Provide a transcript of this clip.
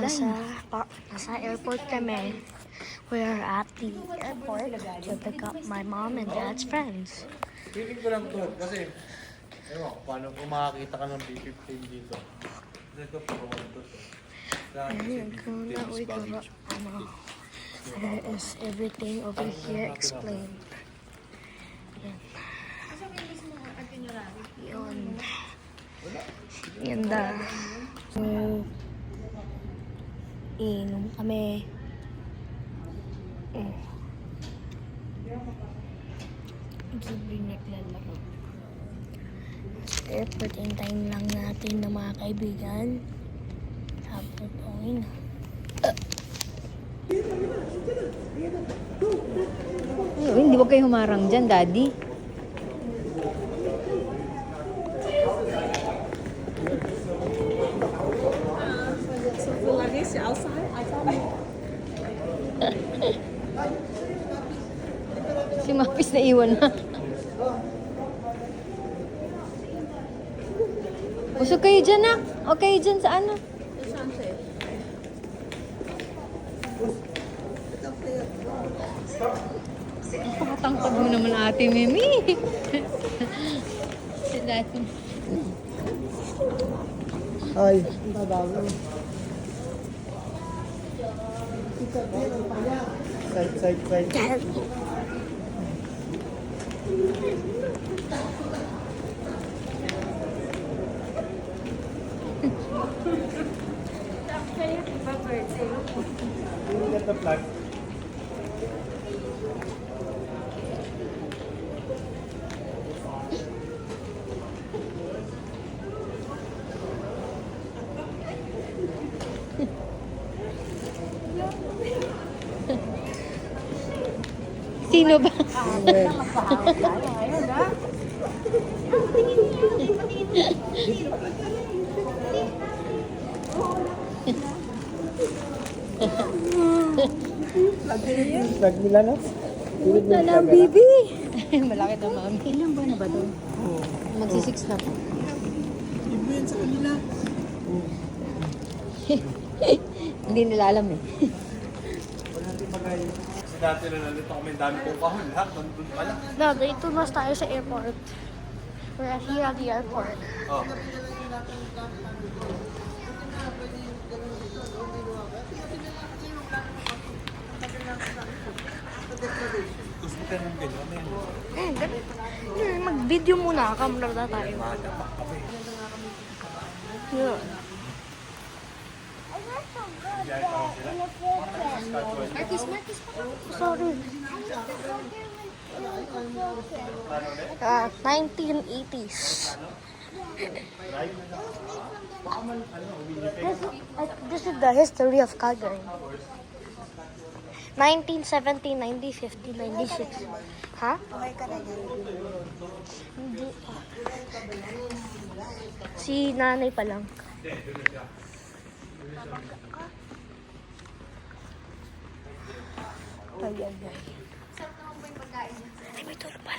Nasa airport kami. We are at the airport to pick up my mom and dad's friends. Feeling ko lang to kasi ewan ko paano kung makakita ka ng B-15 dito. Dito po to. Ayun, kung na we go up, there is everything over here explained. Yan. Yun. Yun da. So, inom kami. Sabi naglalaro. Airport, hintayin lang natin ng mga kaibigan. Tapos, okay na. Hindi wag kayo humarang dyan, Daddy. Si Mapis na iwan na. Usog kayo dyan, ah. Okay, dyan sa ano? Napakatangkad mo naman, Ate Mimi. Si Daddy. Ay, babago. Side. You get the flag. Sino ba? Flag nila na? Wala lang, baby. Malaki na, mami. Ilang buwan na ba doon? Magsi-6 na po. Ibo yan sa kanila. Hindi nila alam eh. Wala natin bagay. Kasi dati na nalito kami, dami kong kahon. Lahat, nandun pala. No, dito na tayo sa airport. We're here at the airport. Oh. Gusto ka nang gano'n. Dali. Mag-video muna. Camera na tayo. Yeah. Sorry. 1980s. This is the history of Calgary. 1970, 90, 50, 96. Ha? Hindi. Si nanay pa lang. Ay. Ay, may tulog pa.